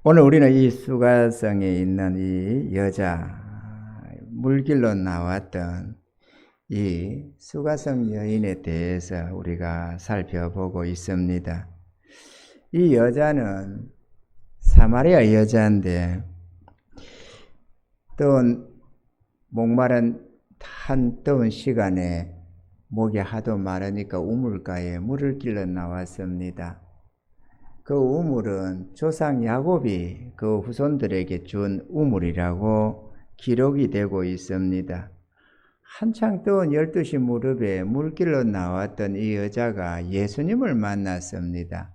오늘 우리는 이 수가성에 있는 이 여자, 물길로 나왔던 이 수가성 여인에 대해서 우리가 살펴보고 있습니다. 이 여자는 사마리아 여자인데 더운 목마른 한 더운 시간에 목이 하도 마르니까 우물가에 물을 길러 나왔습니다. 그 우물은 조상 야곱이 그 후손들에게 준 우물이라고 기록이 되고 있습니다. 한창 더운 12시 무렵에 물길로 나왔던 이 여자가 예수님을 만났습니다.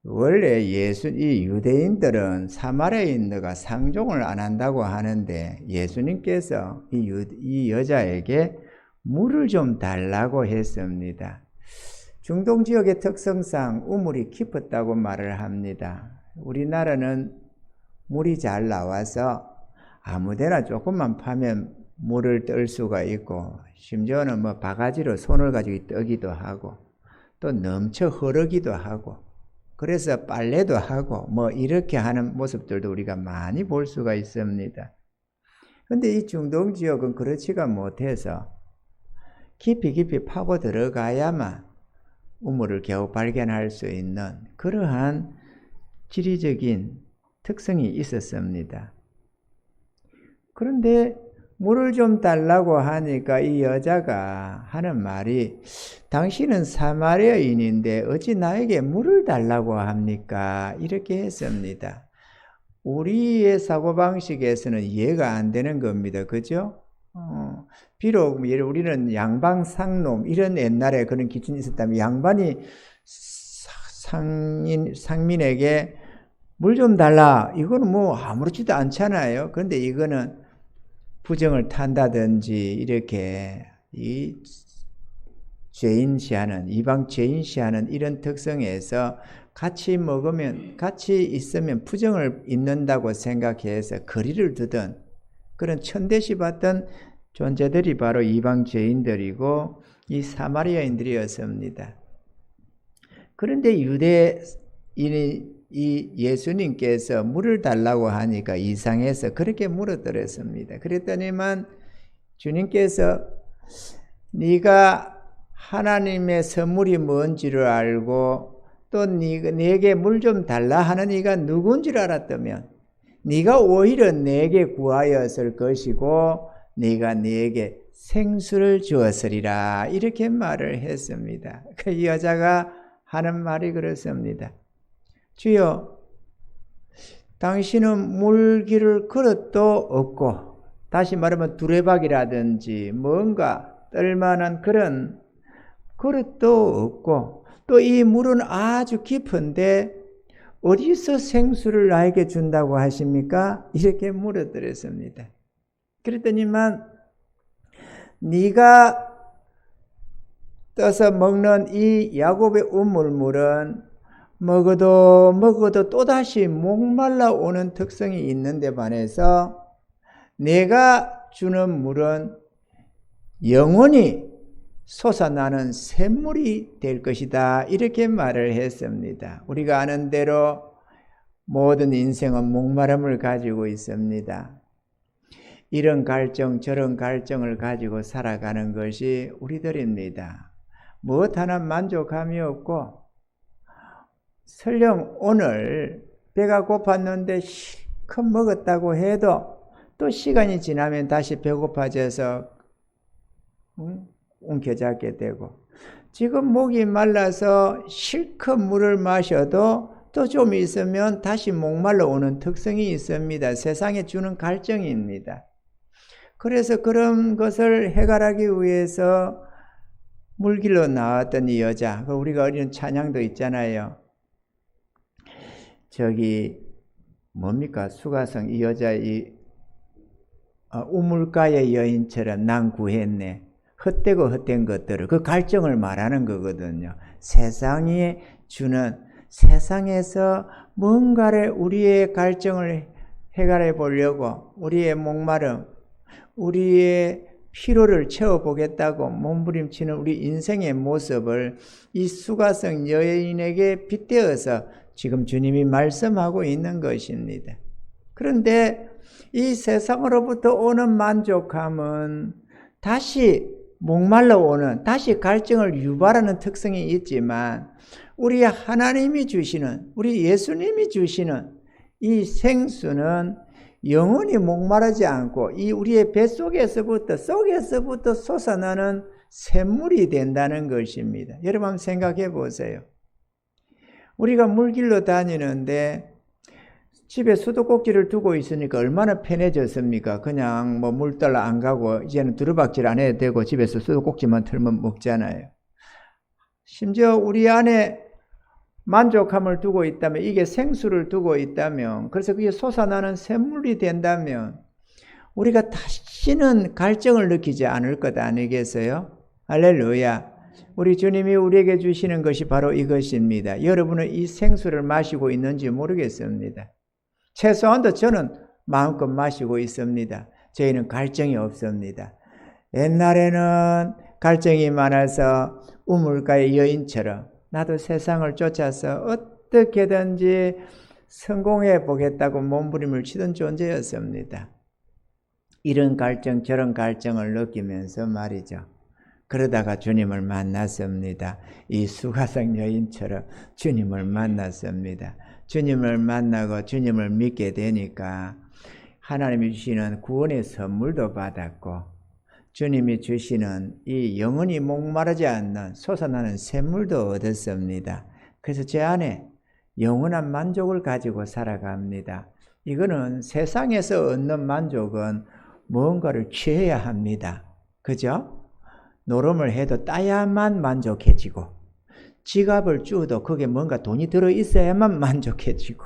원래 이 유대인들은 사마리아인들과 상종을 안 한다고 하는데 예수님께서 이 여자에게 물을 좀 달라고 했습니다. 중동 지역의 특성상 우물이 깊었다고 말을 합니다. 우리나라는 물이 잘 나와서 아무데나 조금만 파면 물을 뜰 수가 있고, 심지어는 바가지로 손을 가지고 뜨기도 하고, 또 넘쳐 흐르기도 하고, 그래서 빨래도 하고 이렇게 하는 모습들도 우리가 많이 볼 수가 있습니다. 그런데 이 중동 지역은 그렇지가 못해서 깊이 파고 들어가야만 우물을 겨우 발견할 수 있는 그러한 지리적인 특성이 있었습니다. 그런데 물을 좀 달라고 하니까 이 여자가 하는 말이, 당신은 사마리아인인데 어찌 나에게 물을 달라고 합니까? 이렇게 했습니다. 우리의 사고방식에서는 이해가 안 되는 겁니다. 그죠? 비록 우리는 양방상놈 이런 옛날에 그런 기준이 있었다면 양반이 상민에게 물 좀 달라, 이거는 아무렇지도 않잖아요. 그런데 이거는 부정을 탄다든지 이렇게 이 죄인시하는, 이방 죄인시하는 이런 특성에서 같이 먹으면, 같이 있으면 부정을 입는다고 생각해서 거리를 두던 그런 천대시 받던 존재들이 바로 이방 죄인들이고 이 사마리아인들이었습니다. 그런데 유대인이 이 예수님께서 물을 달라고 하니까 이상해서 그렇게 물어들었습니다. 그랬더니만 주님께서 네가 하나님의 선물이 뭔지를 알고 또 네게 물 좀 달라 하는 이가 누군지를 알았다면 네가 오히려 내게 구하였을 것이고 네가 네게 생수를 주었으리라, 이렇게 말을 했습니다. 그 여자가 하는 말이 그렇습니다. 주여, 당신은 물길을 그릇도 없고, 다시 말하면 두레박이라든지 뭔가 뜰만한 그런 그릇도 없고, 또 이 물은 아주 깊은데 어디서 생수를 나에게 준다고 하십니까? 이렇게 물어드렸습니다. 그랬더니만 네가 떠서 먹는 이 야곱의 우물물은 먹어도 또다시 목말라 오는 특성이 있는데 반해서 내가 주는 물은 영원히 솟아나는 샘물이 될 것이다, 이렇게 말을 했습니다. 우리가 아는 대로 모든 인생은 목마름을 가지고 있습니다. 이런 갈증 저런 갈증을 가지고 살아가는 것이 우리들입니다. 무엇 하나 만족함이 없고, 설령 오늘 배가 고팠는데 실컷 먹었다고 해도 또 시간이 지나면 다시 배고파져서 움켜잡게 되고, 지금 목이 말라서 실컷 물을 마셔도 또 좀 있으면 다시 목말라 오는 특성이 있습니다. 세상에 주는 갈증입니다. 그래서 그런 것을 해결하기 위해서 물길로 나왔던 이 여자, 우리가 어린 찬양도 있잖아요. 뭡니까? 수가성 이 여자 우물가의 여인처럼 난 구했네. 헛되고 헛된 것들을, 그 갈증을 말하는 거거든요. 세상이 주는, 세상에서 뭔가를 우리의 갈증을 해결해 보려고 우리의 목마름, 우리의 피로를 채워보겠다고 몸부림치는 우리 인생의 모습을 이 수가성 여인에게 빗대어서 지금 주님이 말씀하고 있는 것입니다. 그런데 이 세상으로부터 오는 만족함은 다시 목말라 오는, 다시 갈증을 유발하는 특성이 있지만 우리 하나님이 주시는, 우리 예수님이 주시는 이 생수는 영원히 목마르지 않고 이 우리의 뱃속에서부터 솟아나는 샘물이 된다는 것입니다. 여러분 한번 생각해 보세요. 우리가 물길로 다니는데 집에 수도꼭지를 두고 있으니까 얼마나 편해졌습니까? 그냥 뭐 물달러 안 가고 이제는 두루박질 안 해도 되고 집에서 수도꼭지만 틀면 먹잖아요. 심지어 우리 안에 만족함을 두고 있다면, 이게 생수를 두고 있다면, 그래서 그게 솟아나는 샘물이 된다면 우리가 다시는 갈증을 느끼지 않을 것 아니겠어요? 할렐루야. 우리 주님이 우리에게 주시는 것이 바로 이것입니다. 여러분은 이 생수를 마시고 있는지 모르겠습니다. 최소한도 저는 마음껏 마시고 있습니다. 저희는 갈증이 없습니다. 옛날에는 갈증이 많아서 우물가의 여인처럼 나도 세상을 쫓아서 어떻게든지 성공해 보겠다고 몸부림을 치던 존재였습니다. 이런 갈증 저런 갈증을 느끼면서 말이죠. 그러다가 주님을 만났습니다. 이 수가성 여인처럼 주님을 만났습니다. 주님을 만나고 주님을 믿게 되니까 하나님이 주시는 구원의 선물도 받았고 주님이 주시는 이 영원히 목마르지 않는 솟아나는 샘물도 얻었습니다. 그래서 제 안에 영원한 만족을 가지고 살아갑니다. 이거는 세상에서 얻는 만족은 무언가를 취해야 합니다. 그죠? 노름을 해도 따야만 만족해지고 지갑을 쭈어도 거기에 뭔가 돈이 들어있어야만 만족해지고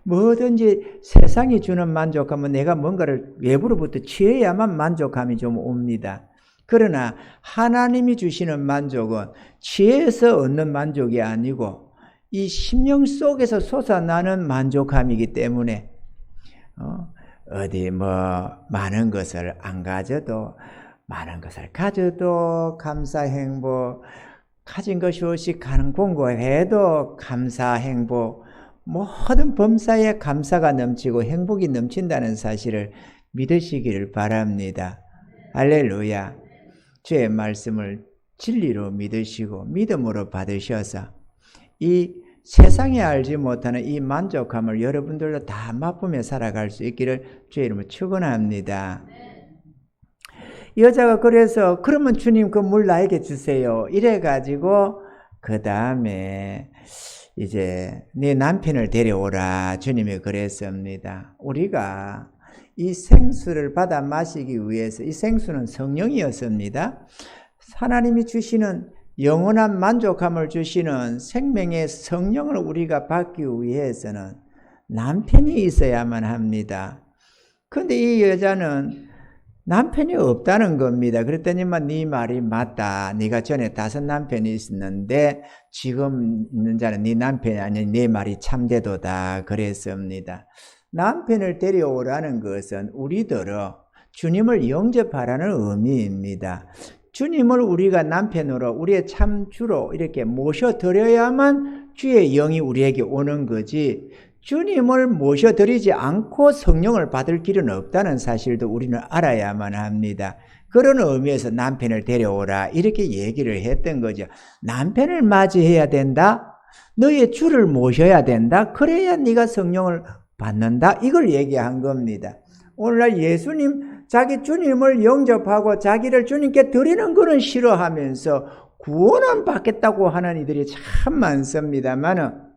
뭐든지 세상이 주는 만족감은 내가 뭔가를 외부로부터 취해야만 만족감이 좀 옵니다. 그러나 하나님이 주시는 만족은 취해서 얻는 만족이 아니고 이 심령 속에서 솟아나는 만족감이기 때문에 어디 뭐 많은 것을 안 가져도 많은 것을 가져도 감사 행복, 가진 것이 없이 가는 공고해도 감사 행복, 모든 범사에 감사가 넘치고 행복이 넘친다는 사실을 믿으시기를 바랍니다. 할렐루야. 주의 말씀을 진리로 믿으시고 믿음으로 받으셔서 이 세상에 알지 못하는 이 만족함을 여러분들도 다 맛보며 살아갈 수 있기를 주의 이름으로 축원합니다. 여자가 그래서 그러면 주님 그 물 나에게 주세요. 이래가지고 그 다음에 이제 네 남편을 데려오라 주님이 그랬습니다. 우리가 이 생수를 받아 마시기 위해서, 이 생수는 성령이었습니다. 하나님이 주시는 영원한 만족함을 주시는 생명의 성령을 우리가 받기 위해서는 남편이 있어야만 합니다. 그런데 이 여자는 남편이 없다는 겁니다. 그랬더니만 네 말이 맞다. 네가 전에 5 남편이 있었는데 지금 있는 자는 네 남편이 아니 네 말이 참되도다 그랬습니다. 남편을 데려오라는 것은 우리들어 주님을 영접하라는 의미입니다. 주님을 우리가 남편으로 우리의 참주로 이렇게 모셔드려야만 주의 영이 우리에게 오는 거지, 주님을 모셔드리지 않고 성령을 받을 길은 없다는 사실도 우리는 알아야만 합니다. 그런 의미에서 남편을 데려오라 이렇게 얘기를 했던 거죠. 남편을 맞이해야 된다. 너의 주를 모셔야 된다. 그래야 네가 성령을 받는다. 이걸 얘기한 겁니다. 오늘날 예수님, 자기 주님을 영접하고 자기를 주님께 드리는 것은 싫어하면서 구원은 받겠다고 하는 이들이 참 많습니다만은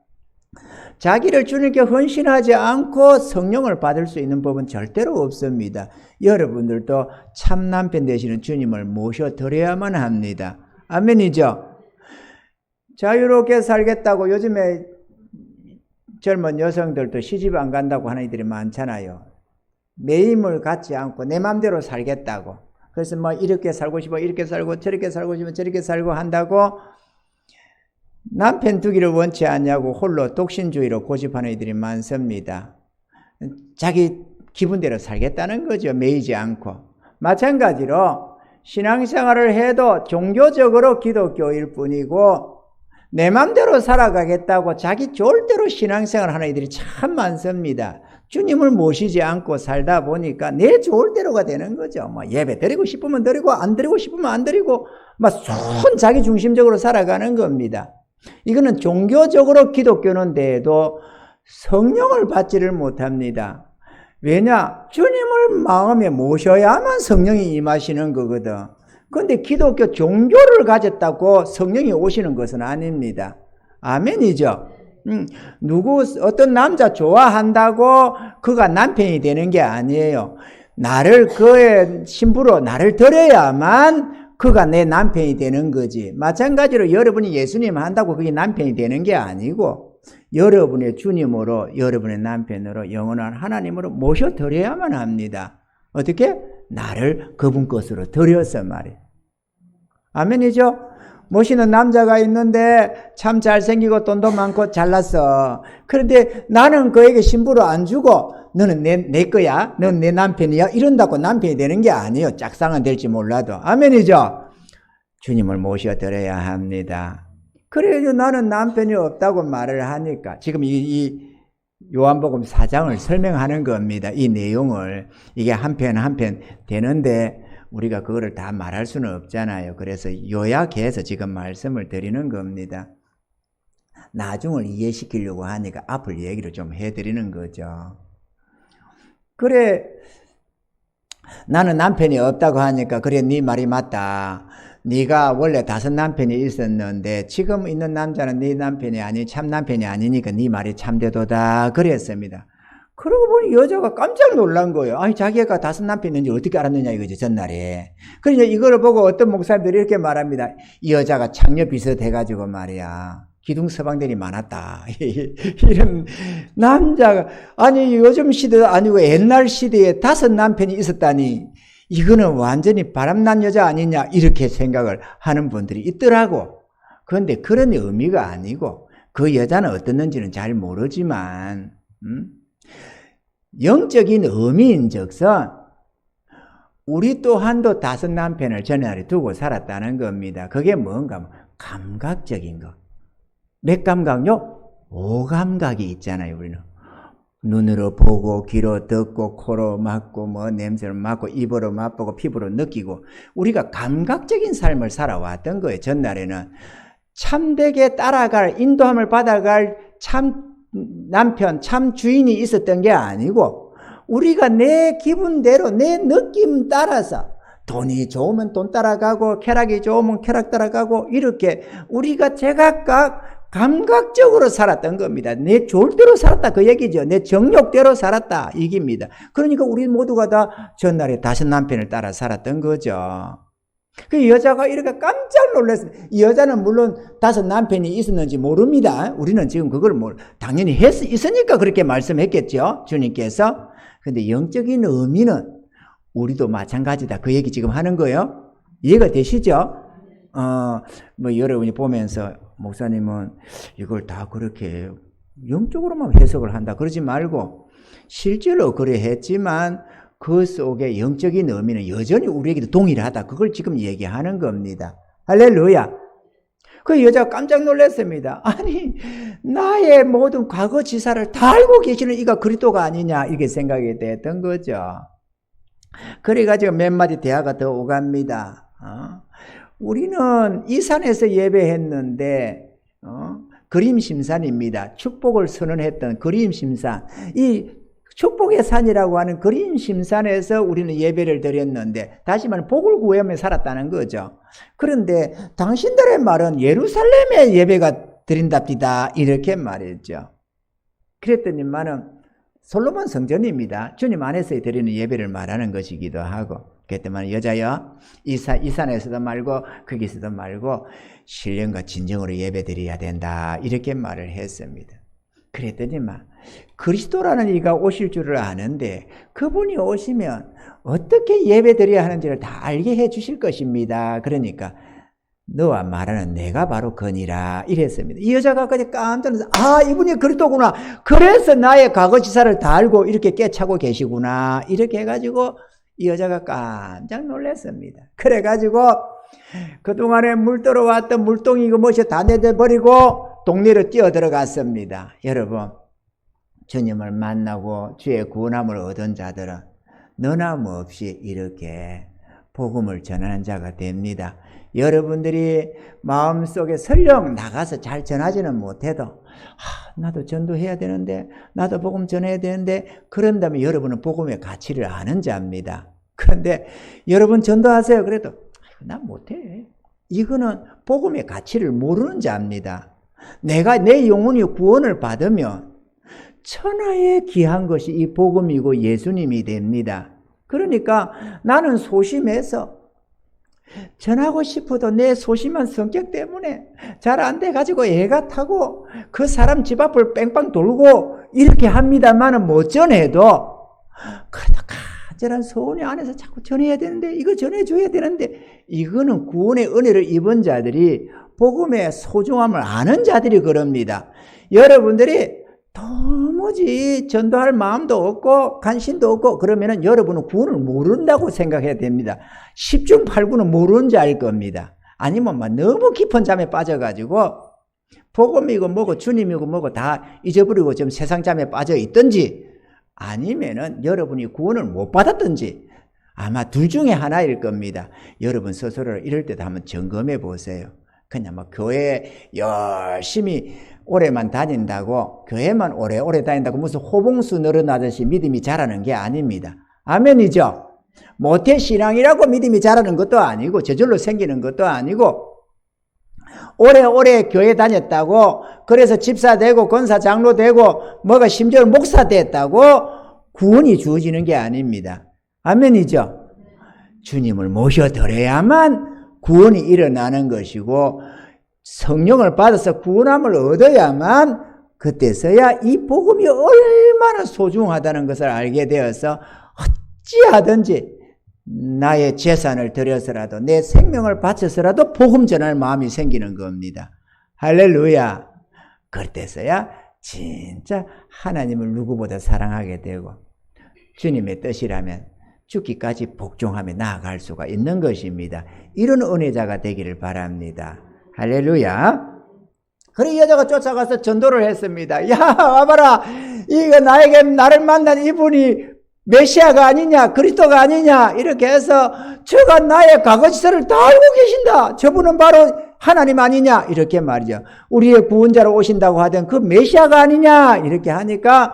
자기를 주님께 헌신하지 않고 성령을 받을 수 있는 법은 절대로 없습니다. 여러분들도 참 남편 되시는 주님을 모셔드려야만 합니다. 아멘이죠? 자유롭게 살겠다고 요즘에 젊은 여성들도 시집 안 간다고 하는 이들이 많잖아요. 매임을 갖지 않고 내 마음대로 살겠다고. 그래서 뭐 이렇게 살고 싶어 이렇게 살고 저렇게 살고 싶으면 저렇게 살고 한다고 남편 두기를 원치 않냐고 홀로 독신주의로 고집하는 이들이 많습니다. 자기 기분대로 살겠다는 거죠. 매이지 않고. 마찬가지로 신앙생활을 해도 종교적으로 기독교일 뿐이고 내 맘대로 살아가겠다고 자기 좋을 대로 신앙생활 하는 이들이 참 많습니다. 주님을 모시지 않고 살다 보니까 내 좋을 대로가 되는 거죠. 뭐 예배 드리고 싶으면 드리고 안 드리고 싶으면 안 드리고 막 손 자기 중심적으로 살아가는 겁니다. 이거는 종교적으로 기독교는 돼도 성령을 받지를 못합니다. 왜냐? 주님을 마음에 모셔야만 성령이 임하시는 거거든. 그런데 기독교 종교를 가졌다고 성령이 오시는 것은 아닙니다. 아멘이죠? 어떤 남자 좋아한다고 그가 남편이 되는 게 아니에요. 나를 그의 신부로 나를 드려야만 그가 내 남편이 되는 거지. 마찬가지로 여러분이 예수님 한다고 그게 남편이 되는 게 아니고 여러분의 주님으로 여러분의 남편으로 영원한 하나님으로 모셔드려야만 합니다. 어떻게? 나를 그분 것으로 드려서 말이에요. 아멘이죠? 모시는 남자가 있는데 참 잘생기고 돈도 많고 잘났어. 그런데 나는 그에게 신부로 안 주고 너는 내 거야? 넌 내 남편이야? 이런다고 남편이 되는 게 아니에요. 짝상은 될지 몰라도. 아멘이죠? 주님을 모셔드려야 합니다. 그래도 나는 남편이 없다고 말을 하니까 지금 이 요한복음 4장을 설명하는 겁니다. 이 내용을. 이게 한 편 한 편 되는데 우리가 그거를 다 말할 수는 없잖아요. 그래서 요약해서 지금 말씀을 드리는 겁니다. 나중을 이해시키려고 하니까 앞을 얘기를 좀 해드리는 거죠. 그래, 나는 남편이 없다고 하니까 그래, 네 말이 맞다. 네가 원래 5 남편이 있었는데 지금 있는 남자는 네 남편이 아니 참 남편이 아니니까 네 말이 참되도다 그랬습니다. 그러고 보니 여자가 깜짝 놀란 거예요. 아니 자기가 5 남편이 있는지 어떻게 알았느냐 이거지 전날에. 그러니까 이거를 보고 어떤 목사님들이 이렇게 말합니다. 이 여자가 창녀 비슷해가지고 말이야 기둥 서방들이 많았다. 이런 남자가 아니 요즘 시대도 아니고 옛날 시대에 5 남편이 있었다니 이거는 완전히 바람난 여자 아니냐 이렇게 생각을 하는 분들이 있더라고. 그런데 그런 의미가 아니고 그 여자는 어떻는지는 잘 모르지만 영적인 의미인즉슨 우리 또한도 5 남편을 전날에 두고 살았다는 겁니다. 그게 뭔가 감각적인 거. 몇 감각요? 5감각이 있잖아요. 우리는 눈으로 보고 귀로 듣고 코로 맡고 뭐 냄새를 맡고 입으로 맛보고 피부로 느끼고 우리가 감각적인 삶을 살아왔던 거예요. 전날에는 참되게 따라갈 인도함을 받아갈 참 남편 참 주인이 있었던 게 아니고 우리가 내 기분대로 내 느낌 따라서 돈이 좋으면 돈 따라가고 쾌락이 좋으면 쾌락 따라가고 이렇게 우리가 제각각 감각적으로 살았던 겁니다. 내 좋을 대로 살았다 그 얘기죠. 내 정욕대로 살았다 이깁니다. 그러니까 우리 모두가 다 전날에 5 남편을 따라 살았던 거죠. 그 여자가 이렇게 깜짝 놀랐습니다. 이 여자는 물론 5 남편이 있었는지 모릅니다. 우리는 지금 그걸 당연히 있으니까 그렇게 말씀했겠죠. 주님께서. 근데 영적인 의미는 우리도 마찬가지다. 그 얘기 지금 하는 거예요. 이해가 되시죠? 여러분이 보면서 목사님은 이걸 다 그렇게 영적으로만 해석을 한다. 그러지 말고 실제로 그래 했지만 그 속에 영적인 의미는 여전히 우리에게도 동일하다. 그걸 지금 얘기하는 겁니다. 할렐루야. 그 여자가 깜짝 놀랐습니다. 아니 나의 모든 과거 지사를 다 알고 계시는 이가 그리스도가 아니냐 이렇게 생각이 됐던 거죠. 그래가지고 몇 마디 대화가 더 오갑니다. 우리는 이 산에서 예배했는데 그림심산입니다. 축복을 선언했던 그림심산. 이 축복의 산이라고 하는 그림심산에서 우리는 예배를 드렸는데 다시 말하면 복을 구하며 살았다는 거죠. 그런데 당신들의 말은 예루살렘에 예배가 드린답니다. 이렇게 말했죠. 그랬더니만은 솔로몬 성전입니다. 주님 안에서 드리는 예배를 말하는 것이기도 하고 그랬더니 여자여 이 산에서도 말고 거기서도 말고 신령과 진정으로 예배 드려야 된다. 이렇게 말을 했습니다. 그랬더니만 그리스도라는 이가 오실 줄을 아는데 그분이 오시면 어떻게 예배 드려야 하는지를 다 알게 해 주실 것입니다. 그러니까 너와 말하는 내가 바로 그니라 이랬습니다. 이 여자가 그냥 깜짝 놀라서 이분이 그리스도구나. 그래서 나의 과거 지사를 다 알고 이렇게 깨차고 계시구나. 이렇게 해가지고 이 여자가 깜짝 놀랐습니다. 그래가지고 그동안에 물 들어왔던 물동이 그 못이 다 내려버리고 동네로 뛰어 들어갔습니다. 여러분, 주님을 만나고 주의 구원함을 얻은 자들은 너나무없이 이렇게 복음을 전하는 자가 됩니다. 여러분들이 마음속에 설령 나가서 잘 전하지는 못해도 나도 전도해야 되는데, 나도 복음 전해야 되는데, 그런다면 여러분은 복음의 가치를 아는 자입니다. 그런데 여러분 전도하세요. 그래도 난 못해. 이거는 복음의 가치를 모르는 자입니다. 내가 내 영혼이 구원을 받으면 천하에 귀한 것이 이 복음이고 예수님이 됩니다. 그러니까 나는 소심해서 전하고 싶어도 내 소심한 성격 때문에 잘 안 돼가지고 애가 타고 그 사람 집 앞을 뺑뺑 돌고 이렇게 합니다만은 못 전해도 그래도 간절한 소원이 안에서 자꾸 전해야 되는데, 이거 전해줘야 되는데, 이거는 구원의 은혜를 입은 자들이 복음의 소중함을 아는 자들이 그럽니다. 여러분들이 도무지 전도할 마음도 없고 관심도 없고 그러면은 여러분은 구원을 모른다고 생각해야 됩니다. 10중 8구는 모르는 자일 겁니다. 아니면 막 너무 깊은 잠에 빠져가지고 복음이고 뭐고 주님이고 뭐고 다 잊어버리고 좀 세상 잠에 빠져 있든지, 아니면은 여러분이 구원을 못 받았든지, 아마 둘 중에 하나일 겁니다. 여러분 스스로를 이럴 때도 한번 점검해 보세요. 그냥 뭐 교회 열심히 오래만 다닌다고, 교회만 오래 다닌다고 무슨 호봉수 늘어나듯이 믿음이 자라는 게 아닙니다. 아멘이죠? 모태신앙이라고 믿음이 자라는 것도 아니고 저절로 생기는 것도 아니고, 오래 교회 다녔다고 그래서 집사 되고 권사 장로 되고 뭐가 심지어 목사 됐다고 구원이 주어지는 게 아닙니다. 아멘이죠? 주님을 모셔드려야만 구원이 일어나는 것이고, 성령을 받아서 구원함을 얻어야만 그때서야 이 복음이 얼마나 소중하다는 것을 알게 되어서 어찌하든지 나의 재산을 들여서라도 내 생명을 바쳐서라도 복음 전할 마음이 생기는 겁니다. 할렐루야. 그때서야 진짜 하나님을 누구보다 사랑하게 되고 주님의 뜻이라면 죽기까지 복종하며 나아갈 수가 있는 것입니다. 이런 은혜자가 되기를 바랍니다. 할렐루야. 그래 이 여자가 쫓아가서 전도를 했습니다. 야 와봐라, 이거 나를 만난 이분이 메시아가 아니냐, 그리스도가 아니냐, 이렇게 해서 저가 나의 과거 시설을 다 알고 계신다, 저분은 바로 하나님 아니냐, 이렇게 말이죠. 우리의 구원자로 오신다고 하던 그 메시아가 아니냐, 이렇게 하니까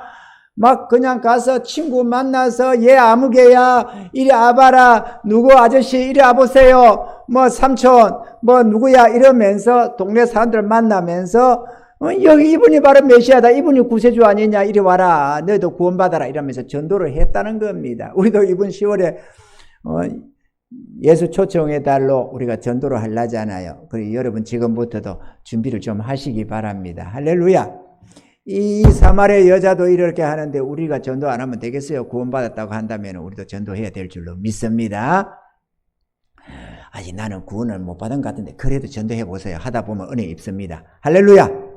막 그냥 가서 친구 만나서 얘 아무개야, 이리 와봐라, 누구 아저씨 이리 와보세요, 뭐 삼촌 뭐 누구야, 이러면서 동네 사람들 만나면서 여기 이분이 바로 메시아다, 이분이 구세주 아니냐, 이리 와라, 너희도 구원받아라, 이러면서 전도를 했다는 겁니다. 우리도 이번 10월에 예수 초청의 달로 우리가 전도를 하려잖아요. 그리고 여러분 지금부터도 준비를 좀 하시기 바랍니다. 할렐루야. 이 사마리아 여자도 이렇게 하는데 우리가 전도 안 하면 되겠어요? 구원받았다고 한다면 우리도 전도해야 될 줄로 믿습니다. 아직 나는 구원을 못 받은 것 같은데 그래도 전도해 보세요. 하다 보면 은혜 입습니다. 할렐루야.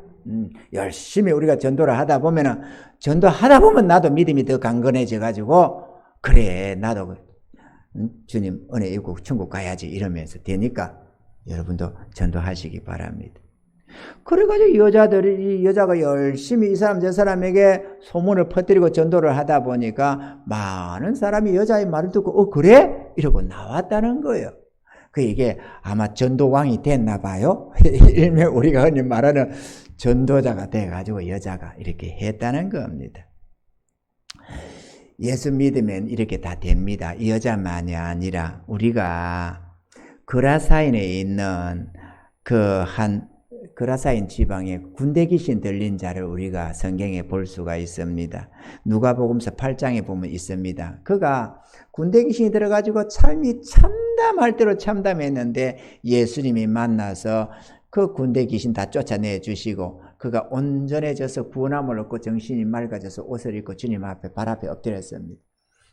열심히 우리가 전도를 하다 보면은, 전도하다 보면 나도 믿음이 더 강건해져 가지고 그래 나도 주님 은혜 입고 천국 가야지 이러면서 되니까 여러분도 전도하시기 바랍니다. 그래가지고 이 여자가 열심히 이 사람 저 사람에게 소문을 퍼뜨리고 전도를 하다 보니까 많은 사람이 여자의 말을 듣고 그래? 이러고 나왔다는 거예요. 이게 아마 전도왕이 됐나 봐요. 일명 우리가 흔히 말하는 전도자가 돼가지고 여자가 이렇게 했다는 겁니다. 예수 믿으면 이렇게 다 됩니다. 이 여자만이 아니라 우리가 그라사인에 있는 그라사인 지방에 군대 귀신 들린 자를 우리가 성경에 볼 수가 있습니다. 누가복음서 8장에 보면 있습니다. 그가 군대 귀신이 들어가지고 삶이 참담할 대로 참담했는데 예수님이 만나서 그 군대 귀신 다 쫓아내 주시고 그가 온전해져서 구원함을 얻고 정신이 맑아져서 옷을 입고 주님 앞에 발 앞에 엎드렸습니다.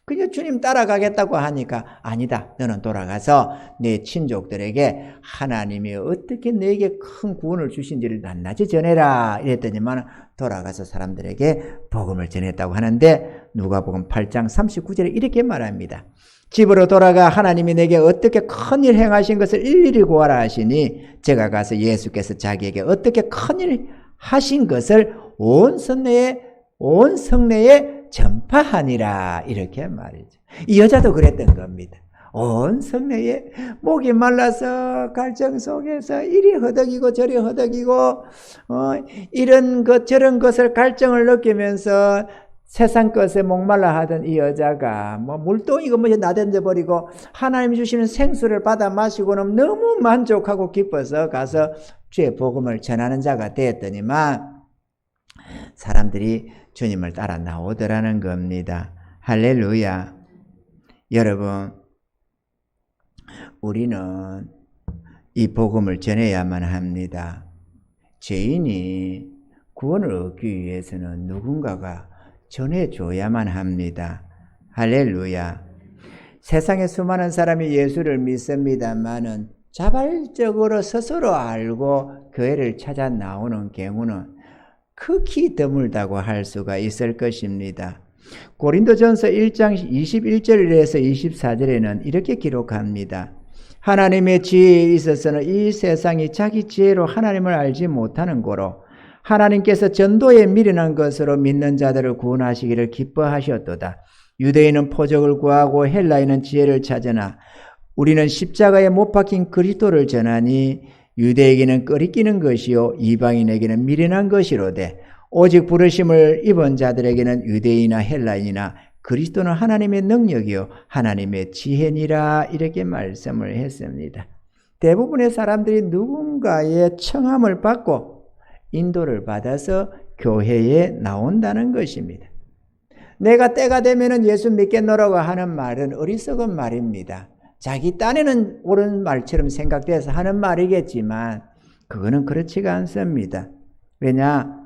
그냥 주님 따라가겠다고 하니까 아니다. 너는 돌아가서 내 친족들에게 하나님이 어떻게 너에게 큰 구원을 주신지를 낱낱이 전해라. 이랬더니만 돌아가서 사람들에게 복음을 전했다고 하는데 누가복음 8장 39절에 이렇게 말합니다. 집으로 돌아가 하나님이 내게 어떻게 큰일 행하신 것을 일일이 고하라 하시니 제가 가서 예수께서 자기에게 어떻게 큰일 하신 것을 온 성내에 전파하니라. 이렇게 말이죠. 이 여자도 그랬던 겁니다. 온 성내에 목이 말라서 갈증 속에서 이리 허덕이고 저리 허덕이고 이런 것 저런 것을 갈증을 느끼면서 세상 것에 목말라 하던 이 여자가 물동이고 나댄져 버리고 하나님 주시는 생수를 받아 마시고는 너무 만족하고 기뻐서 가서 주의 복음을 전하는 자가 되었더니만 사람들이 주님을 따라 나오더라는 겁니다. 할렐루야. 여러분, 우리는 이 복음을 전해야만 합니다. 죄인이 구원을 얻기 위해서는 누군가가 전해줘야만 합니다. 할렐루야. 세상에 수많은 사람이 예수를 믿습니다만은 자발적으로 스스로 알고 교회를 찾아 나오는 경우는 극히 드물다고 할 수가 있을 것입니다. 고린도전서 1장 21절에서 24절에는 이렇게 기록합니다. 하나님의 지혜에 있어서는 이 세상이 자기 지혜로 하나님을 알지 못하는 고로 하나님께서 전도에 미련한 것으로 믿는 자들을 구원하시기를 기뻐하셨도다. 유대인은 포적을 구하고 헬라인은 지혜를 찾으나 우리는 십자가에 못 박힌 그리스도를 전하니 유대에게는 꺼리끼는 것이요 이방인에게는 미련한 것이로되 오직 부르심을 입은 자들에게는 유대인이나 헬라인이나 그리스도는 하나님의 능력이요 하나님의 지혜니라. 이렇게 말씀을 했습니다. 대부분의 사람들이 누군가의 청함을 받고 인도를 받아서 교회에 나온다는 것입니다. 내가 때가 되면 예수 믿겠노라고 하는 말은 어리석은 말입니다. 자기 딴에는 옳은 말처럼 생각돼서 하는 말이겠지만 그거는 그렇지가 않습니다. 왜냐?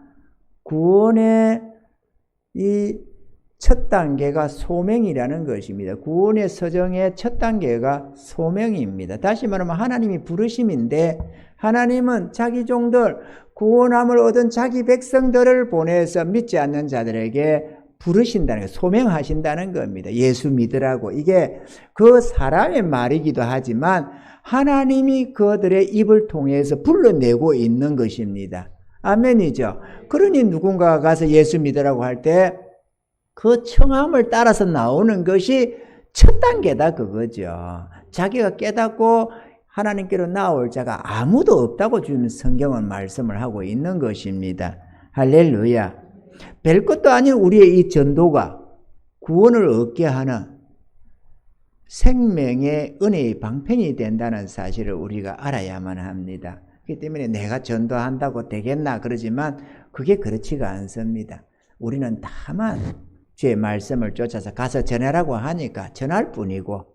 구원의 이 첫 단계가 소명이라는 것입니다. 구원의 서정의 첫 단계가 소명입니다. 다시 말하면 하나님이 부르심인데 하나님은 자기 종들, 구원함을 얻은 자기 백성들을 보내서 믿지 않는 자들에게 부르신다는 거, 소명하신다는 겁니다. 예수 믿으라고. 이게 그 사람의 말이기도 하지만 하나님이 그들의 입을 통해서 불러내고 있는 것입니다. 아멘이죠. 그러니 누군가가 가서 예수 믿으라고 할 때 그 청함을 따라서 나오는 것이 첫 단계다 그거죠. 자기가 깨닫고 하나님께로 나올 자가 아무도 없다고 지금 성경은 말씀을 하고 있는 것입니다. 할렐루야. 별것도 아닌 우리의 이 전도가 구원을 얻게 하는 생명의 은혜의 방편이 된다는 사실을 우리가 알아야만 합니다. 그렇기 때문에 내가 전도한다고 되겠나 그러지만 그게 그렇지가 않습니다. 우리는 다만 주의 말씀을 쫓아서 가서 전하라고 하니까 전할 뿐이고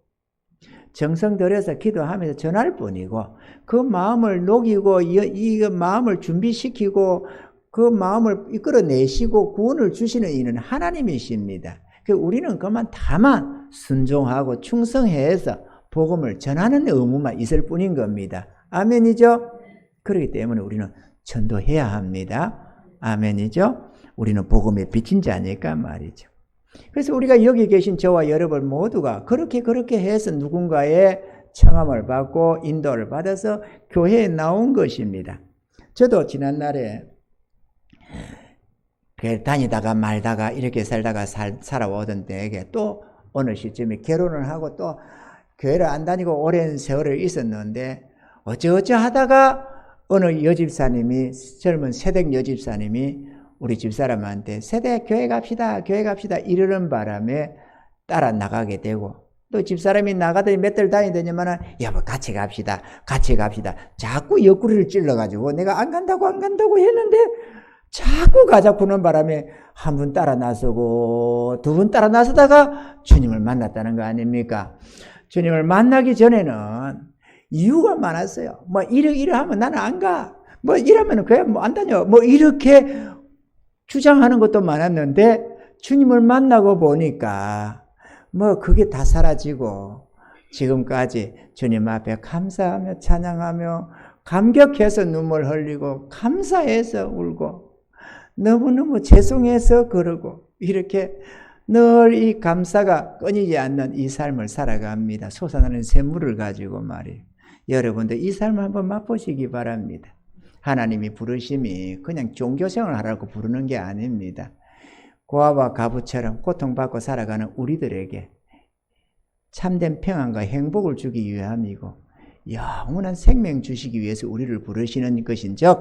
정성 들여서 기도하면서 전할 뿐이고 그 마음을 녹이고 이 마음을 준비시키고 그 마음을 이끌어내시고 구원을 주시는 이는 하나님이십니다. 우리는 그만 다만 순종하고 충성해서 복음을 전하는 의무만 있을 뿐인 겁니다. 아멘이죠? 그렇기 때문에 우리는 전도해야 합니다. 아멘이죠? 우리는 복음의 빛인 자니까 말이죠. 그래서 우리가 여기 계신 저와 여러분 모두가 그렇게 해서 누군가의 청함을 받고 인도를 받아서 교회에 나온 것입니다. 저도 지난날에 다니다가 말다가 이렇게 살다가 살아오던 때에게 또 어느 시점에 결혼을 하고 또 교회를 안 다니고 오랜 세월을 있었는데 어쩌어쩌 하다가 어느 여집사님이 젊은 새댁 여집사님이 우리 집사람한테 세대 교회 갑시다 이러는 바람에 따라 나가게 되고 또 집사람이 나가더니 몇 달 다니더니만 여보 같이 갑시다 자꾸 옆구리를 찔러가지고 내가 안 간다고 했는데 자꾸 가자꾸는 바람에 한 분 따라 나서고 두 분 따라 나서다가 주님을 만났다는 거 아닙니까? 주님을 만나기 전에는 이유가 많았어요. 이러하면 나는 안 가. 이러면 그냥 안 다녀. 이렇게 주장하는 것도 많았는데 주님을 만나고 보니까 뭐 그게 다 사라지고 지금까지 주님 앞에 감사하며 찬양하며 감격해서 눈물 흘리고 감사해서 울고 너무너무 죄송해서 그러고 이렇게 늘 이 감사가 끊이지 않는 이 삶을 살아갑니다. 솟아나는 샘물을 가지고 말이에요. 여러분들 이 삶을 한번 맛보시기 바랍니다. 하나님이 부르심이 그냥 종교생활을 하라고 부르는 게 아닙니다. 고아와 가부처럼 고통받고 살아가는 우리들에게 참된 평안과 행복을 주기 위함이고 영원한 생명 주시기 위해서 우리를 부르시는 것인즉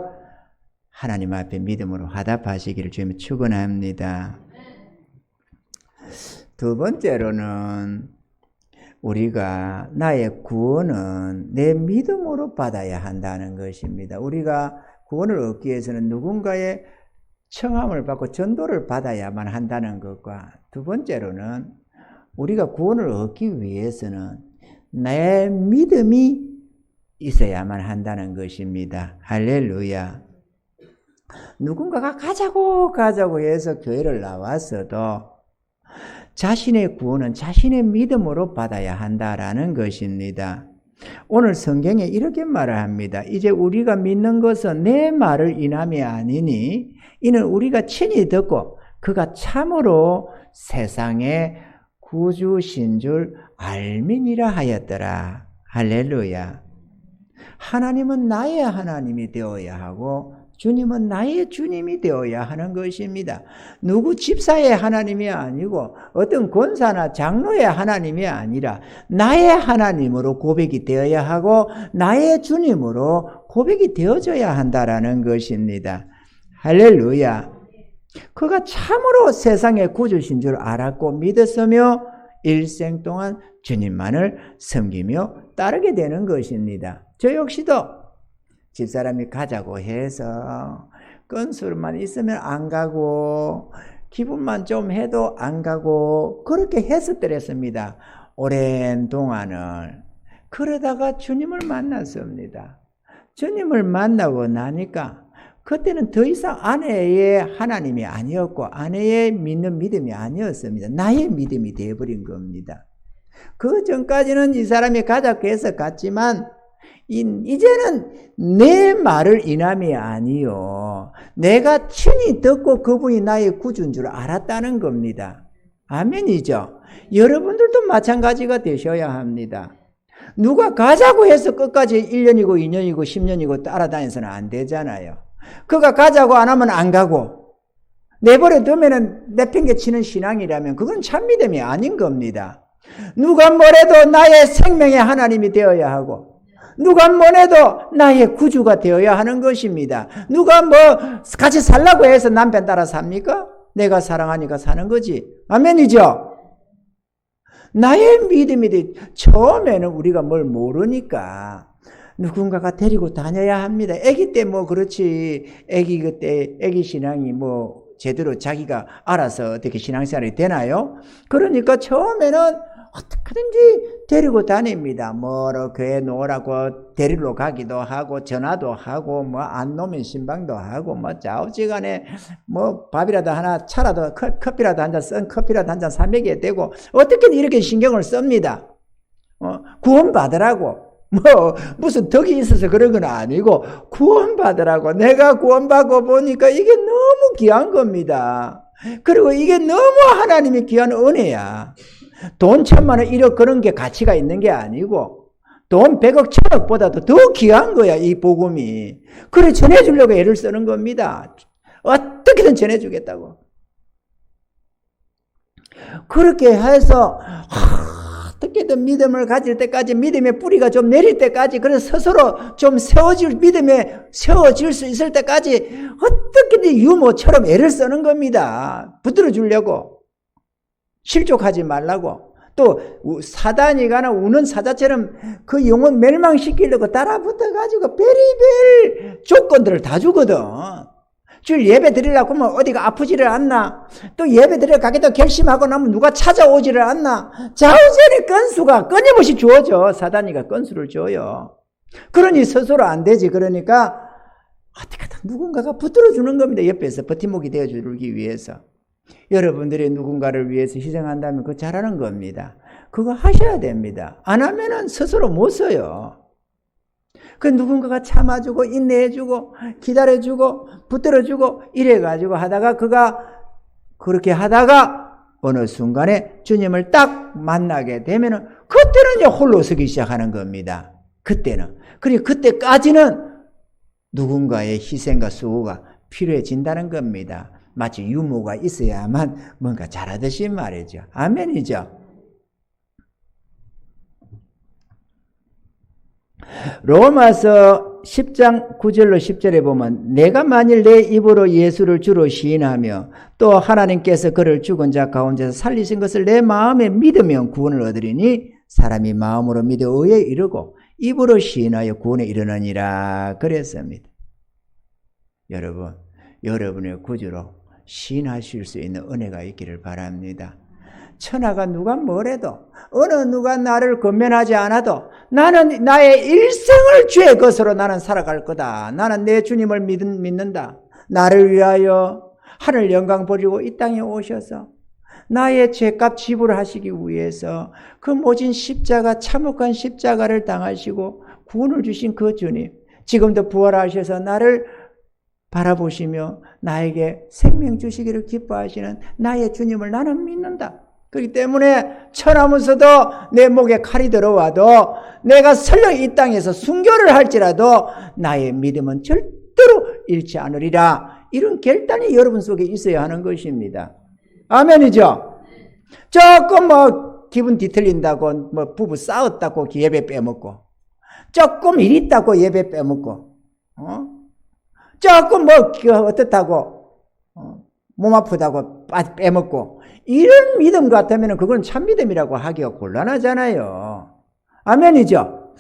하나님 앞에 믿음으로 화답하시기를 주님 축원합니다. 두 번째로는 우리가 나의 구원은 내 믿음으로 받아야 한다는 것입니다. 우리가 구원을 얻기 위해서는 누군가의 청함을 받고 전도를 받아야만 한다는 것과 두 번째로는 우리가 구원을 얻기 위해서는 내 믿음이 있어야만 한다는 것입니다. 할렐루야. 누군가가 가자고 해서 교회를 나왔어도 자신의 구원은 자신의 믿음으로 받아야 한다라는 것입니다. 오늘 성경에 이렇게 말을 합니다. 이제 우리가 믿는 것은 내 말을 인함이 아니니 이는 우리가 친히 듣고 그가 참으로 세상의 구주신 줄 알미니라 하였더라. 할렐루야. 하나님은 나의 하나님이 되어야 하고 주님은 나의 주님이 되어야 하는 것입니다. 누구 집사의 하나님이 아니고 어떤 권사나 장로의 하나님이 아니라 나의 하나님으로 고백이 되어야 하고 나의 주님으로 고백이 되어져야 한다라는 것입니다. 할렐루야. 그가 참으로 세상의 구주신 줄 알았고 믿었으며 일생 동안 주님만을 섬기며 따르게 되는 것입니다. 저 역시도 집사람이 가자고 해서 건수만 있으면 안 가고 기분만 좀 해도 안 가고 그렇게 했었더랬습니다. 오랜 동안을. 그러다가 주님을 만났습니다. 주님을 만나고 나니까 그때는 더 이상 아내의 하나님이 아니었고 아내의 믿는 믿음이 아니었습니다. 나의 믿음이 되어버린 겁니다. 그 전까지는 이 사람이 가자고 해서 갔지만 이제는 내 말을 인함이 아니요 내가 친히 듣고 그분이 나의 구주인 줄 알았다는 겁니다. 아멘이죠. 여러분들도 마찬가지가 되셔야 합니다. 누가 가자고 해서 끝까지 1년이고 2년이고 10년이고 따라다녀서는 안 되잖아요. 그가 가자고 안 하면 안 가고 내버려 두면은 내팽개치는 신앙이라면 그건 참믿음이 아닌 겁니다. 누가 뭐래도 나의 생명의 하나님이 되어야 하고 누가 뭐래도 나의 구주가 되어야 하는 것입니다. 누가 뭐 같이 살라고 해서 남편 따라 삽니까? 내가 사랑하니까 사는 거지. 아멘이죠? 나의 믿음이 돼. 처음에는 우리가 뭘 모르니까 누군가가 데리고 다녀야 합니다. 아기 때 뭐 그렇지. 아기 신앙이 뭐 제대로 자기가 알아서 어떻게 신앙생활이 되나요? 그러니까 처음에는 어떻게든지 데리고 다닙니다. 뭐로 교회 놓으라고 데리러 가기도 하고 전화도 하고 뭐 안 놓으면 신방도 하고 뭐 좌우지간에 뭐 밥이라도 하나 차라도 커피라도 한 잔 썬 커피라도 한 잔 사 먹여야 되고 어떻게든 이렇게 신경을 씁니다. 구원 받으라고. 뭐 무슨 덕이 있어서 그런 건 아니고 구원 받으라고. 내가 구원 받고 보니까 이게 너무 귀한 겁니다. 그리고 이게 너무 하나님이 귀한 은혜야. 돈 1000만 원 1억 그런 게 가치가 있는 게 아니고 돈 100억 1000억보다도 더 귀한 거야 이 복음이. 그래 전해주려고 애를 쓰는 겁니다. 어떻게든 전해주겠다고. 그렇게 해서 어떻게든 믿음을 가질 때까지 믿음의 뿌리가 좀 내릴 때까지 그래서 스스로 좀 믿음에 세워질 수 있을 때까지 어떻게든 유모처럼 애를 쓰는 겁니다. 붙들어 주려고. 실족하지 말라고. 또 사단이 가나 우는 사자처럼 그 영혼 멸망시키려고 따라붙어가지고 별의별 조건들을 다 주거든. 주일 예배 드리려고 하면 어디가 아프지를 않나? 또 예배 드리러 가겠다고 결심하고 나면 누가 찾아오지를 않나? 좌우전의 건수가 끊임없이 주어져. 사단이가 건수를 줘요. 그러니 스스로 안 되지. 그러니까 어떻게든 누군가가 붙들어 주는 겁니다. 옆에서 버팀목이 되어주기 위해서. 여러분들이 누군가를 위해서 희생한다면 그거 잘하는 겁니다. 그거 하셔야 됩니다. 안 하면은 스스로 못 써요. 그 누군가가 참아주고 인내해주고 기다려주고 붙들어주고 이래가지고 하다가 그가 그렇게 하다가 어느 순간에 주님을 딱 만나게 되면은 그때는 이제 홀로 서기 시작하는 겁니다. 그때는. 그리고 그때까지는 누군가의 희생과 수고가 필요해진다는 겁니다. 마치 유모가 있어야만 뭔가 잘하듯이 말이죠. 아멘이죠. 로마서 10장 9절로 10절에 보면 내가 만일 내 입으로 예수를 주로 시인하며 또 하나님께서 그를 죽은 자 가운데서 살리신 것을 내 마음에 믿으면 구원을 얻으리니 사람이 마음으로 믿어 의에 이르고 입으로 시인하여 구원에 이르느니라 그랬습니다. 여러분, 여러분의 구주로 시인하실 수 있는 은혜가 있기를 바랍니다. 천하가 누가 뭐래도 어느 누가 나를 권면하지 않아도 나는 나의 일생을 주의 것으로 나는 살아갈 거다. 나는 내 주님을 믿는다. 나를 위하여 하늘 영광 버리고 이 땅에 오셔서 나의 죄값 지불하시기 위해서 그 모진 십자가 참혹한 십자가를 당하시고 구원을 주신 그 주님, 지금도 부활하셔서 나를 바라보시며 나에게 생명 주시기를 기뻐하시는 나의 주님을 나는 믿는다. 그렇기 때문에 천하면서도 내 목에 칼이 들어와도 내가 설령 이 땅에서 순교를 할지라도 나의 믿음은 절대로 잃지 않으리라. 이런 결단이 여러분 속에 있어야 하는 것입니다. 아멘이죠? 조금 기분 뒤틀린다고 부부 싸웠다고 예배 빼먹고 조금 일 있다고 예배 빼먹고 조금 어떻다고 몸 아프다고 빼먹고 이런 믿음 같으면 그건 참 믿음이라고 하기가 곤란하잖아요. 아멘이죠?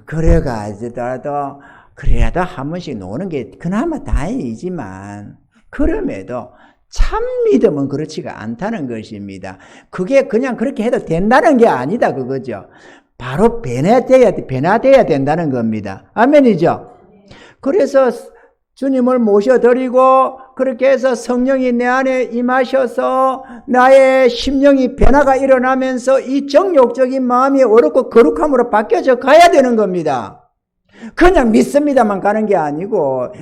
그래가지고 그래도 한 번씩 노는 게 그나마 다행이지만 그럼에도 참 믿음은 그렇지가 않다는 것입니다. 그게 그냥 그렇게 해도 된다는 게 아니다 그거죠. 바로 변화돼야 된다는 겁니다. 아멘이죠? 그래서 주님을 모셔드리고 그렇게 해서 성령이 내 안에 임하셔서 나의 심령이 변화가 일어나면서 이 정욕적인 마음이 어렵고 거룩함으로 바뀌어져 가야 되는 겁니다. 그냥 믿습니다만 가는 게 아니고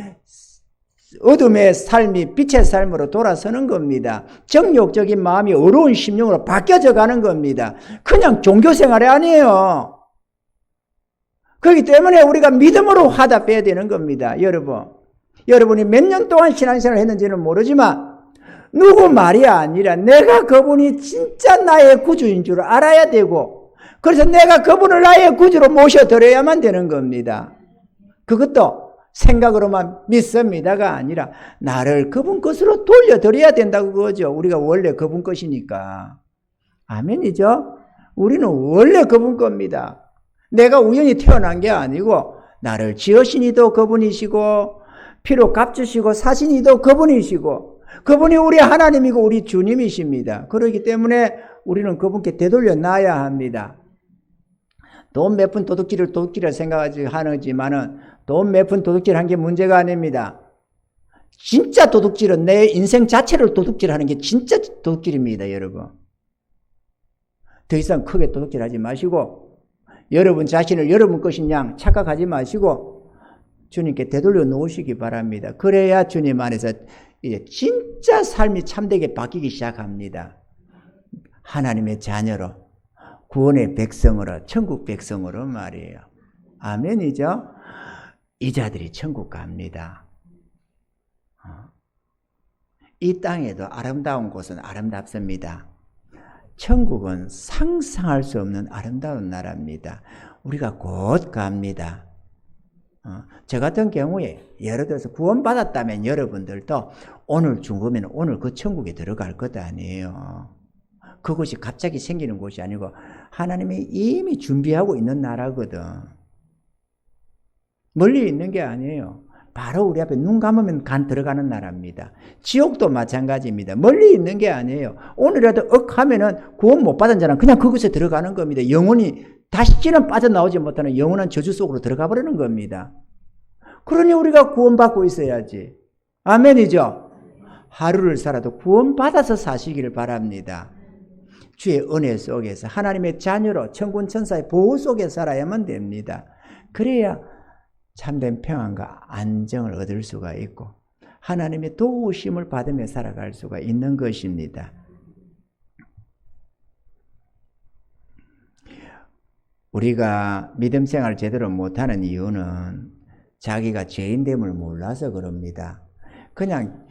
어둠의 삶이 빛의 삶으로 돌아서는 겁니다. 정욕적인 마음이 어려운 심령으로 바뀌어져 가는 겁니다. 그냥 종교생활이 아니에요. 그렇기 때문에 우리가 믿음으로 화답해야 되는 겁니다. 여러분이 몇 년 동안 신앙생활을 했는지는 모르지만 누구 말이 아니라 내가 그분이 진짜 나의 구주인 줄 알아야 되고 그래서 내가 그분을 나의 구주로 모셔드려야만 되는 겁니다. 그것도 생각으로만 믿습니다가 아니라 나를 그분 것으로 돌려드려야 된다고 그거죠. 우리가 원래 그분 것이니까. 아멘이죠? 우리는 원래 그분 겁니다. 내가 우연히 태어난 게 아니고 나를 지으신 이도 그분이시고 피로 값주시고 사신 이도 그분이시고 그분이 우리 하나님이고 우리 주님이십니다. 그렇기 때문에 우리는 그분께 되돌려 놔야 합니다. 돈 몇 푼 도둑질을 생각하지 하지만은 돈 몇 푼 도둑질 한 게 문제가 아닙니다. 진짜 도둑질은 내 인생 자체를 도둑질하는 게 진짜 도둑질입니다, 여러분. 더 이상 크게 도둑질하지 마시고 여러분 자신을 여러분 것인 양 착각하지 마시고 주님께 되돌려 놓으시기 바랍니다. 그래야 주님 안에서 이제 진짜 삶이 참되게 바뀌기 시작합니다. 하나님의 자녀로 구원의 백성으로 천국 백성으로 말이에요. 아멘이죠? 이 자들이 천국 갑니다. 이 땅에도 아름다운 곳은 아름답습니다. 천국은 상상할 수 없는 아름다운 나라입니다. 우리가 곧 갑니다. 저 같은 경우에 예를 들어서 구원받았다면 여러분들도 오늘 죽으면 오늘 그 천국에 들어갈 것 아니에요. 그것이 갑자기 생기는 곳이 아니고 하나님이 이미 준비하고 있는 나라거든. 멀리 있는 게 아니에요. 바로 우리 앞에 눈 감으면 들어가는 나라입니다. 지옥도 마찬가지입니다. 멀리 있는 게 아니에요. 오늘이라도 하면은 구원 못 받은 자는 그냥 그곳에 들어가는 겁니다. 영혼이 다시는 빠져나오지 못하는 영원한 저주 속으로 들어가 버리는 겁니다. 그러니 우리가 구원받고 있어야지. 아멘이죠? 하루를 살아도 구원받아서 사시기를 바랍니다. 주의 은혜 속에서 하나님의 자녀로 천군 천사의 보호 속에 살아야만 됩니다. 그래야 참된 평안과 안정을 얻을 수가 있고 하나님의 도우심을 받으며 살아갈 수가 있는 것입니다. 우리가 믿음 생활을 제대로 못하는 이유는 자기가 죄인됨을 몰라서 그럽니다. 그냥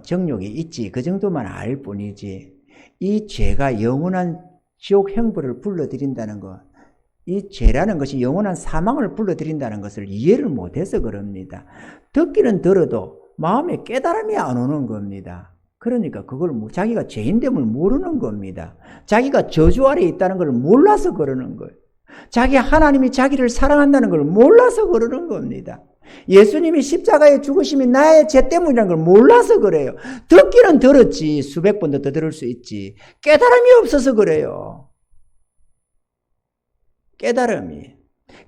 정욕이 있지 그 정도만 알 뿐이지 이 죄가 영원한 지옥 형벌을 불러들인다는 것, 이 죄라는 것이 영원한 사망을 불러들인다는 것을 이해를 못해서 그럽니다. 듣기는 들어도 마음에 깨달음이 안 오는 겁니다. 그러니까 그걸 자기가 죄인됨을 모르는 겁니다. 자기가 저주 아래 있다는 걸 몰라서 그러는 거예요. 자기 하나님이 자기를 사랑한다는 걸 몰라서 그러는 겁니다. 예수님이 십자가에 죽으심이 나의 죄 때문이라는 걸 몰라서 그래요. 듣기는 들었지 수백 번도 더 들을 수 있지 깨달음이 없어서 그래요.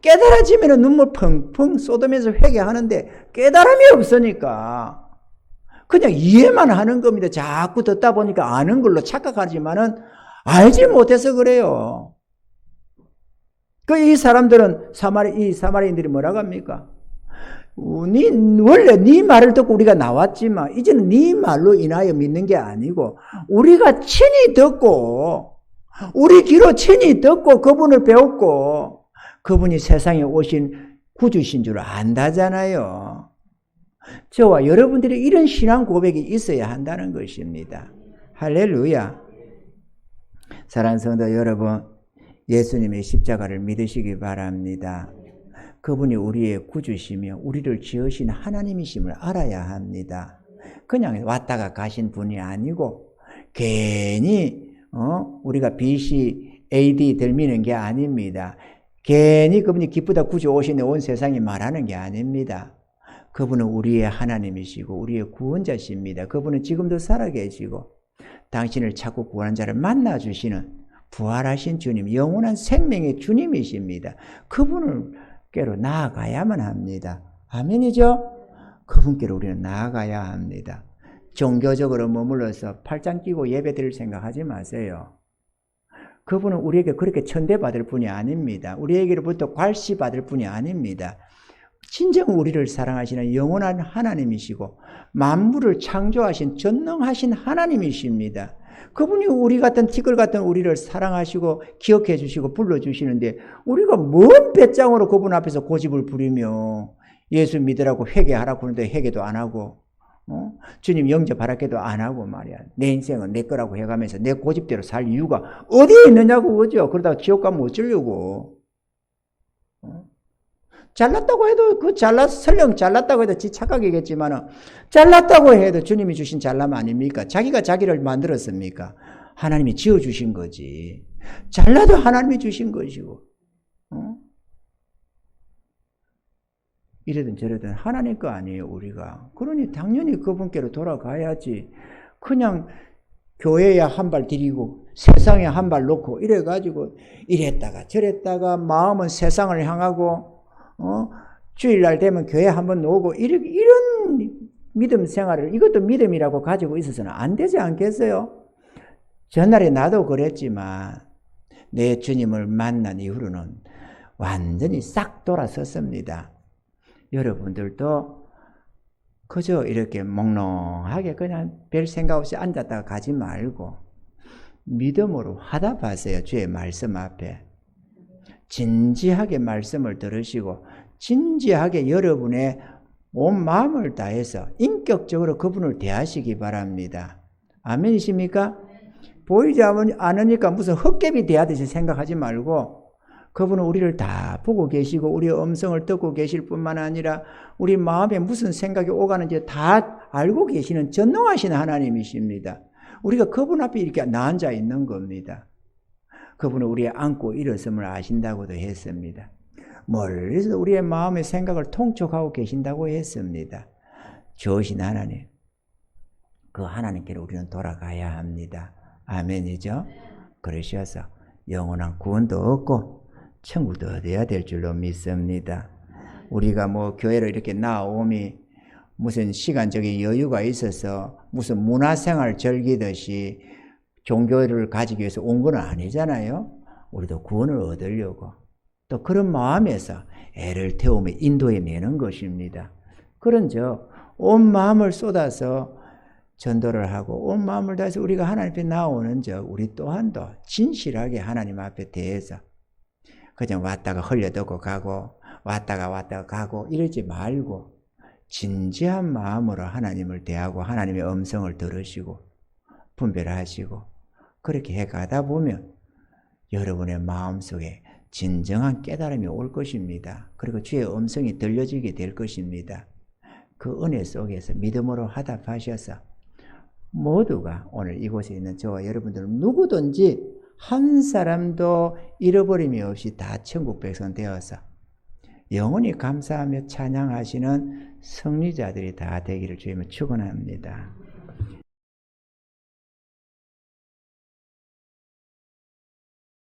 깨달아지면 눈물 펑펑 쏟으면서 회개하는데 깨달음이 없으니까 그냥 이해만 하는 겁니다. 자꾸 듣다 보니까 아는 걸로 착각하지만은 알지 못해서 그래요. 이 사람들은 이 사마리인들이 뭐라고 합니까? 원래 네 말을 듣고 우리가 나왔지만 이제는 네 말로 인하여 믿는 게 아니고 우리가 친히 듣고 우리 귀로 친히 듣고 그분을 배웠고 그분이 세상에 오신 구주신 줄 안다잖아요. 저와 여러분들이 이런 신앙 고백이 있어야 한다는 것입니다. 할렐루야. 사랑하는 성도 여러분, 예수님의 십자가를 믿으시기 바랍니다. 그분이 우리의 구주시며 우리를 지으신 하나님이심을 알아야 합니다. 그냥 왔다가 가신 분이 아니고 괜히 우리가 BC, AD 들미는 게 아닙니다. 괜히 그분이 기쁘다 구주 오시네 온 세상이 말하는 게 아닙니다. 그분은 우리의 하나님이시고 우리의 구원자십니다. 그분은 지금도 살아계시고 당신을 찾고 구하는 자를 만나주시는 부활하신 주님, 영원한 생명의 주님이십니다. 그분께로 나아가야만 합니다. 아멘이죠? 그분께로 우리는 나아가야 합니다. 종교적으로 머물러서 팔짱 끼고 예배 드릴 생각하지 마세요. 그분은 우리에게 그렇게 천대받을 분이 아닙니다. 우리에게로부터 괄시받을 분이 아닙니다. 진정 우리를 사랑하시는 영원한 하나님이시고 만물을 창조하신 전능하신 하나님이십니다. 그분이 우리 같은 티끌 같은 우리를 사랑하시고 기억해 주시고 불러주시는데 우리가 뭔 배짱으로 그분 앞에서 고집을 부리며 예수 믿으라고 회개하라고 하는데 회개도 안 하고 주님 영접하라게도 안 하고 말이야. 내 인생은 내 거라고 해가면서 내 고집대로 살 이유가 어디에 있느냐고 그죠? 그러다가 지옥 가면 어쩌려고. 잘났다고 해도 설령 잘났다고 해도 지 착각이겠지만 잘났다고 해도 주님이 주신 잘남 아닙니까? 자기가 자기를 만들었습니까? 하나님이 지어주신 거지. 잘나도 하나님이 주신 것이고 이러든 저러든 하나님 거 아니에요 우리가. 그러니 당연히 그분께로 돌아가야지. 그냥 교회에 한 발 디디고 세상에 한 발 놓고 이래가지고 이랬다가 저랬다가 마음은 세상을 향하고 주일날 되면 교회 한번 오고 이런 믿음 생활을 이것도 믿음이라고 가지고 있어서는 안 되지 않겠어요? 전날에 나도 그랬지만 내 주님을 만난 이후로는 완전히 싹 돌아섰습니다. 여러분들도 그저 이렇게 몽롱하게 그냥 별 생각 없이 앉았다가 가지 말고 믿음으로 화답하세요. 주의 말씀 앞에. 진지하게 말씀을 들으시고 진지하게 여러분의 온 마음을 다해서 인격적으로 그분을 대하시기 바랍니다. 아멘이십니까? 보이지 않으니까 무슨 헛개비 대하듯이 생각하지 말고 그분은 우리를 다 보고 계시고 우리의 음성을 듣고 계실 뿐만 아니라 우리 마음에 무슨 생각이 오가는지 다 알고 계시는 전능하신 하나님이십니다. 우리가 그분 앞에 이렇게 나앉아 있는 겁니다. 그분은 우리의 안고 일었음을 아신다고도 했습니다. 멀리서 우리의 마음의 생각을 통촉하고 계신다고 했습니다. 좋으신 하나님, 그 하나님께로 우리는 돌아가야 합니다. 아멘이죠? 그러셔서 영원한 구원도 얻고 천국도 얻어야 될 줄로 믿습니다. 우리가 교회로 이렇게 나오미 무슨 시간적인 여유가 있어서 무슨 문화생활 즐기듯이 종교를 가지기 위해서 온 건 아니잖아요. 우리도 구원을 얻으려고 또 그런 마음에서 애를 태우며 인도해 내는 것입니다. 그런즉 온 마음을 쏟아서 전도를 하고 온 마음을 다해서 우리가 하나님 앞에 나오는 적 우리 또한도 진실하게 하나님 앞에 대해서 그냥 왔다가 흘려듣고 가고 왔다가 가고 이러지 말고 진지한 마음으로 하나님을 대하고 하나님의 음성을 들으시고 분별하시고 그렇게 해가다 보면 여러분의 마음속에 진정한 깨달음이 올 것입니다. 그리고 주의 음성이 들려지게 될 것입니다. 그 은혜 속에서 믿음으로 화답하셔서 모두가 오늘 이곳에 있는 저와 여러분들은 누구든지 한 사람도 잃어버림이 없이 다 천국 백성 되어서 영원히 감사하며 찬양하시는 승리자들이 다 되기를 주님은 축원합니다.